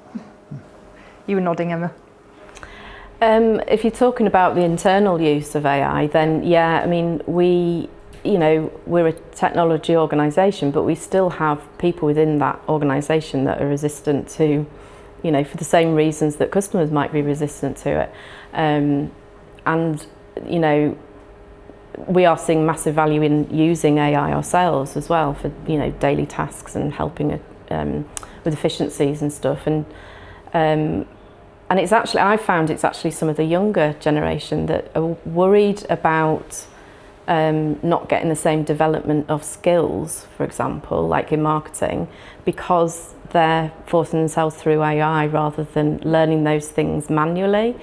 You were nodding, Emma. If you're talking about the internal use of AI, then yeah, I mean, we're a technology organisation, but we still have people within that organisation that are resistant to, for the same reasons that customers might be resistant to it. And, we are seeing massive value in using AI ourselves as well for, daily tasks and helping with efficiencies and stuff. And it's actually, I found it's actually some of the younger generation that are worried about not getting the same development of skills, for example, like in marketing, because they're forcing themselves through AI rather than learning those things manually.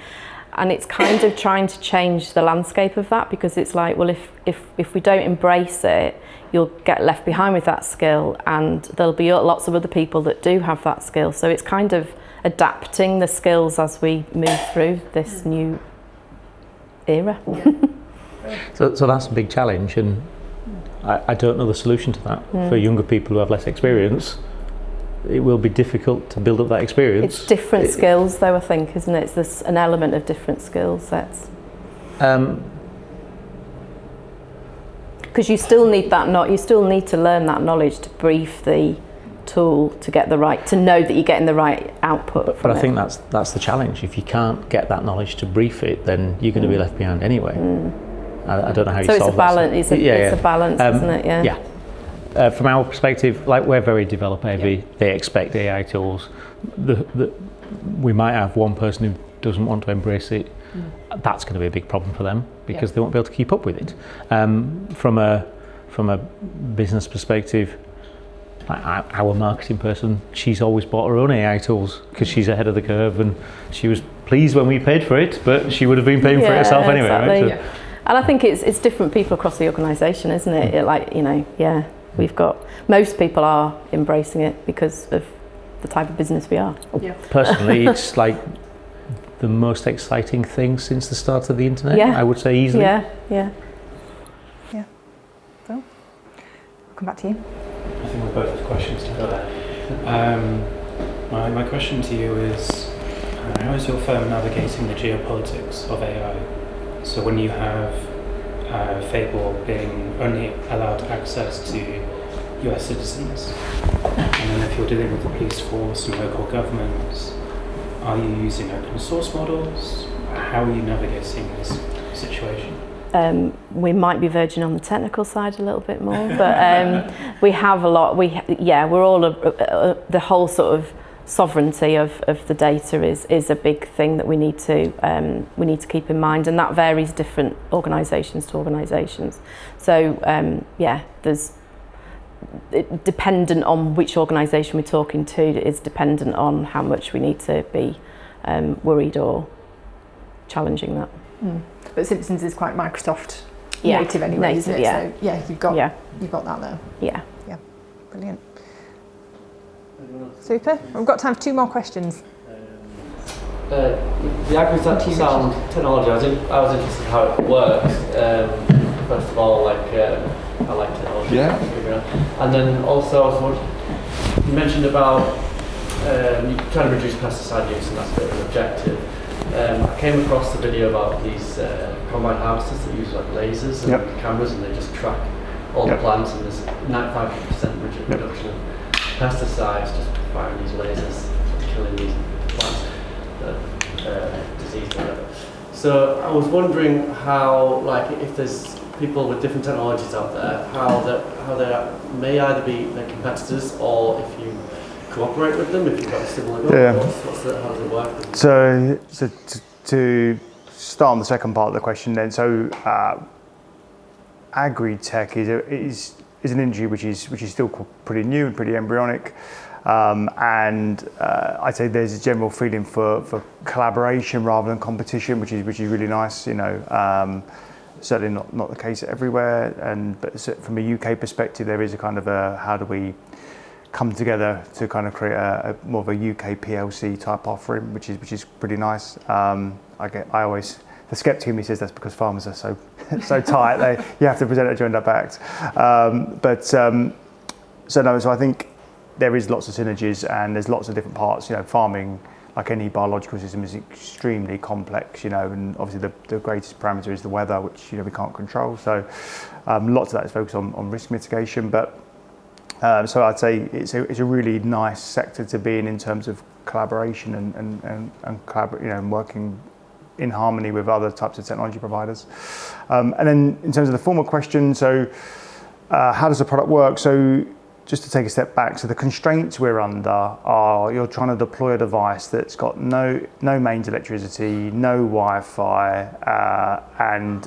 And it's kind of trying to change the landscape of that, because it's like, well, if we don't embrace it, you'll get left behind with that skill, and there'll be lots of other people that do have that skill. So it's kind of adapting the skills as we move through this new era. So that's a big challenge, and I don't know the solution to that. For younger people who have less experience, it will be difficult to build up that experience. It's different skills though, I think, isn't it? It's this an element of different skill sets. Because you still need that. You still need to learn that knowledge to brief the tool to get to know that you're getting the right output. But I think that's the challenge. If you can't get that knowledge to brief it, then you're going to be left behind anyway. I don't know how you solve that. It's a balance, isn't it? Yeah. From our perspective, like, we're very developer heavy. They expect AI tools. We might have one person who doesn't want to embrace it. That's going to be a big problem for them, because they won't be able to keep up with it. From a business perspective, our marketing person, she's always bought her own AI tools because she's ahead of the curve, and she was pleased when we paid for it, but she would have been paying for it herself anyway. Exactly. Right? So, and I think it's different people across the organisation, isn't it? We've got, most people are embracing it because of the type of business we are. Personally, it's like the most exciting thing since the start of the internet, I would say easily. Yeah. So, I'll come back to you. I think we both have questions to go there. My question to you is, how is your firm navigating the geopolitics of AI? So when you have Fable being only allowed access to US citizens, and then if you're dealing with the police force and local governments, are you using open source models? How are you navigating this situation? We might be verging on the technical side a little bit more, but we have a lot. We're all the whole sort of sovereignty of the data is a big thing that we need to keep in mind, and that varies different organisations to organisations. So there's dependent on which organisation we're talking to, is dependent on how much we need to be worried or challenging that. But Simpsons is quite Microsoft native anyway, isn't it? Yeah. So you've got that there. Yeah. Brilliant. Super. We've got time for 2 more questions. The AgriSound technology, I was interested in how it works. First of all, I like technology. Yeah. And then also, you mentioned about trying to reduce pesticide use, and that's a bit of an objective. I came across the video about these combine harvesters that use like lasers and cameras, and they just track all the plants, and there's 95% reduction of pesticides just firing these lasers, killing these plants, disease or whatever. So I was wondering how, like, if there's people with different technologies out there, how they may either be their competitors, or if you cooperate with them, if you've got a similar goal. How does it work? So to start on the second part of the question then, so agri-tech is an industry which is still pretty new and pretty embryonic, and I'd say there's a general feeling for collaboration rather than competition, which is really nice. Certainly not the case everywhere, but from a UK perspective, there is a kind of how do we come together to kind of create a more of a UK PLC type offering, which is pretty nice. The skeptic in me says that's because farmers are so tight. You have to present a joined up act. So I think there is lots of synergies, and there's lots of different parts. Farming, like any biological system, is extremely complex. And obviously the greatest parameter is the weather, which we can't control. So lots of that is focused on risk mitigation, but. So I'd say it's a really nice sector to be in terms of collaboration and collaborate, and working in harmony with other types of technology providers. And then in terms of the former question, so how does the product work? So just to take a step back, so the constraints we're under are you're trying to deploy a device that's got no mains electricity, no Wi-Fi, and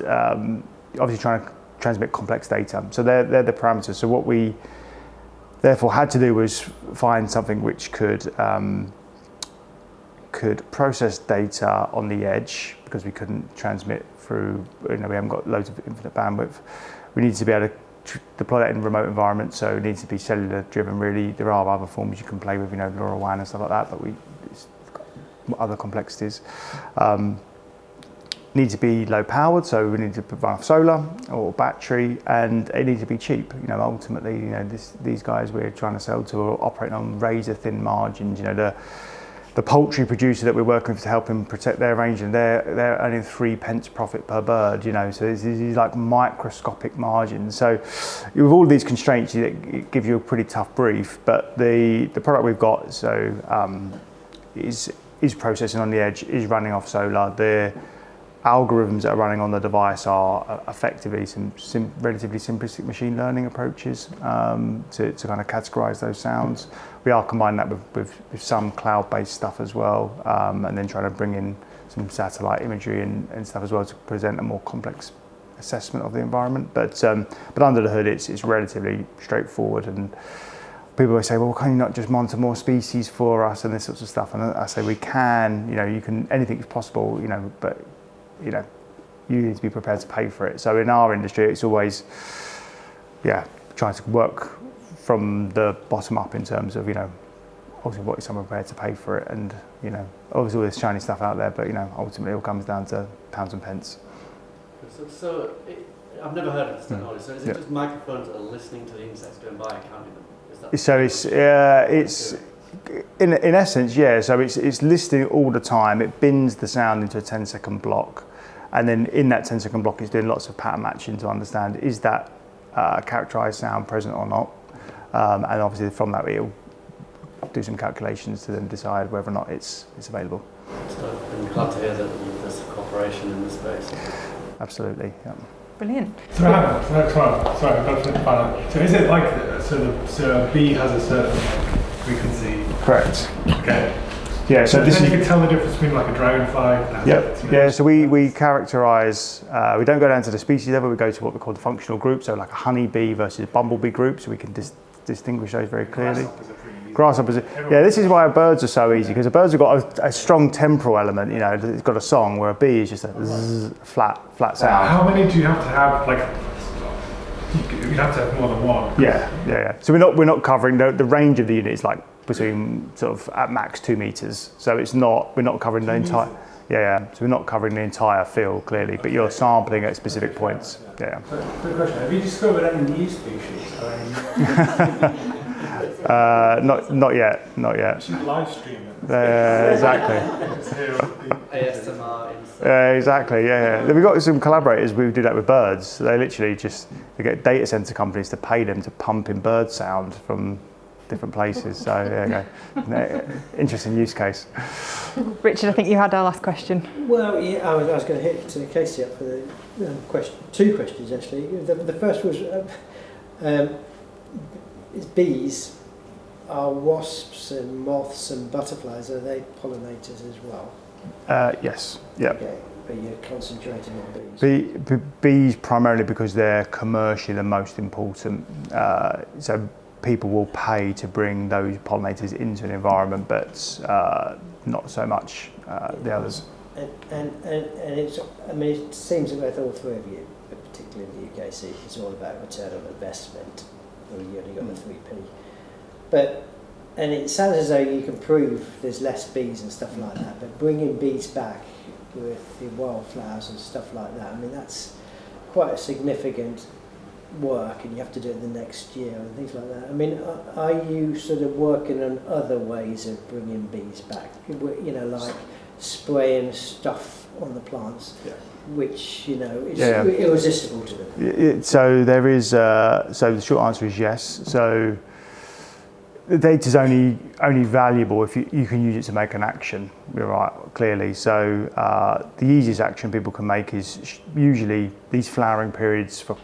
obviously trying to transmit complex data. So they're the parameters. So what we therefore had to do was find something which could process data on the edge, because we couldn't transmit through, we haven't got loads of infinite bandwidth. We needed to be able to deploy that in remote environments, so it needs to be cellular driven really. There are other forms you can play with, LoRaWAN and stuff like that, but it's got other complexities. Need to be low powered, so we need to run off solar or battery, and it needs to be cheap. Ultimately, these guys we're trying to sell to are operating on razor thin margins. The poultry producer that we're working with to help them protect their range, and they're earning 3p profit per bird. So this is like microscopic margins. So with all these constraints, it gives you a pretty tough brief. But the product we've got is processing on the edge, is running off solar. The algorithms that are running on the device are effectively some relatively simplistic machine learning approaches to kind of categorize those sounds. We are combining that with some cloud-based stuff as well, and then trying to bring in some satellite imagery and stuff as well to present a more complex assessment of the environment. But under the hood, it's relatively straightforward. And people always say, well, can you not just monitor more species for us and this sorts of stuff? And I say we can. You can, anything's possible. But you need to be prepared to pay for it. So in our industry, it's always, trying to work from the bottom up in terms of, obviously what is someone prepared to pay for it, and obviously all this shiny stuff out there, but ultimately it all comes down to pounds and pence. So I've never heard of this technology. So is it just microphones that are listening to the insects going by and counting them? So it's in essence, yeah. So it's listening all the time. It bins the sound into a 10-second block, And then in that 10-second block, it's doing lots of pattern matching to understand, is that characterized sound present or not? And obviously from that, it'll do some calculations to then decide whether or not it's available. So I'm glad to hear that there's a cooperation in this space. Absolutely, yeah. Brilliant. Sorry, I've got to find out. So is it like, so a bee has a certain frequency? Correct. Okay. Yeah, so this then is... you can tell the difference between like a dragonfly. Yeah, so we characterise, we don't go down to the species level, we go to what we call the functional group, so like a honeybee versus bumblebee group, so we can distinguish those very clearly. Grasshoppers, yeah, this is why birds are so easy, because the birds have got a strong temporal element, you know, it's got a song, where a bee is just a zzz, flat sound. How many do you have to have, like, you have to have more than one? Yeah. So we're not covering, the range of the unit is like between sort of at max 2 meters, so we're not covering the entire, so we're not covering the entire field clearly, but you're sampling at specific points, So, quick question, have you discovered any new species? Not yet. You should live stream it. Exactly. ASMR. Exactly. Yeah. We've got some collaborators who do that with birds. They literally they get data center companies to pay them to pump in bird sound from different places. So interesting use case. Richard, I think you had our last question. Well, yeah, I was going to hit Casey up for the question. 2 questions actually. The first was, is bees, are wasps and moths and butterflies, are they pollinators as well? Yes. Yeah. Okay, but you're concentrating on bees. Bees primarily because they're commercially the most important. So people will pay to bring those pollinators into an environment, but not so much the others. And it's, I mean, it seems that with all 3 of you, but particularly in the UK, it's all about return on investment. Well, you only got the 3p. And it sounds as though you can prove there's less bees and stuff like that, but bringing bees back with the wildflowers and stuff like that, I mean, that's quite a significant work, and you have to do it the next year and things like that. I mean, are you sort of working on other ways of bringing bees back? You know, like spraying stuff on the plants, which, you know, is irresistible to them. So there is. So the short answer is yes. So the data is only valuable if you can use it to make an action. You're right, clearly. So the easiest action people can make is usually these flowering periods for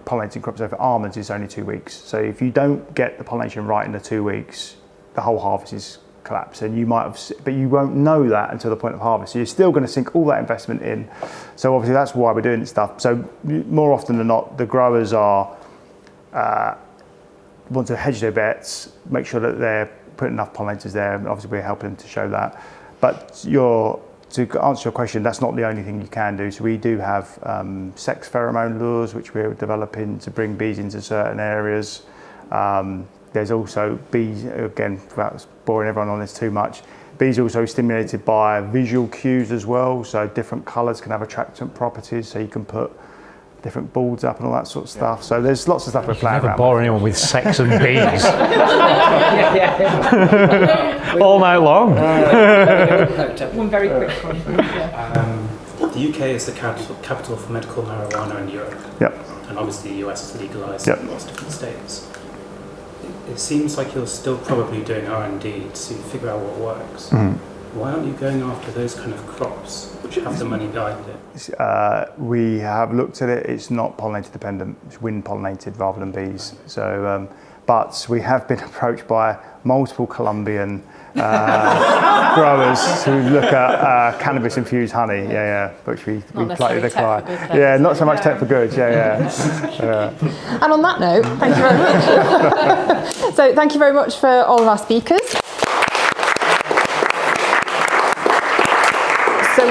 pollinating crops over almonds is only 2 weeks. So if you don't get the pollination right in the 2 weeks, the whole harvest is collapsed, and but you won't know that until the point of harvest. So you're still going to sink all that investment in. So obviously that's why we're doing this stuff. So more often than not, the growers want to hedge their bets, make sure that they're putting enough pollinators there, and obviously we're helping them to show that. But to answer your question, that's not the only thing you can do. So we do have sex pheromone lures, which we're developing to bring bees into certain areas. There's also bees, again, without boring everyone on this too much, bees are also stimulated by visual cues as well. So different colours can have attractant properties, so you can put different boards up and all that sort of stuff. So there's lots of stuff we're playing around. Never bore anyone with sex and bees. All night long. One very quick one. The UK is the capital for medical marijuana in Europe. Yep. And obviously the US is legalised in lots of different states. It seems like you're still probably doing R&D to figure out what works. Why aren't you going after those kind of crops which have the money behind it? We have looked at it. It's not pollinator dependent. It's wind pollinated rather than bees. So, but we have been approached by multiple Colombian growers who look at cannabis infused honey. Which we politely decline. Not so much tech for good. And on that note, thank you very much. So thank you very much for all of our speakers. So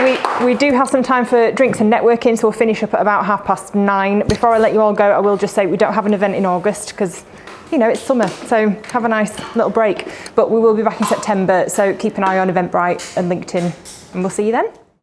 we do have some time for drinks and networking, so we'll finish up at about 9:30. Before I let you all go, I will just say we don't have an event in August because, you know, it's summer, so have a nice little break. But we will be back in September, so keep an eye on Eventbrite and LinkedIn, and we'll see you then.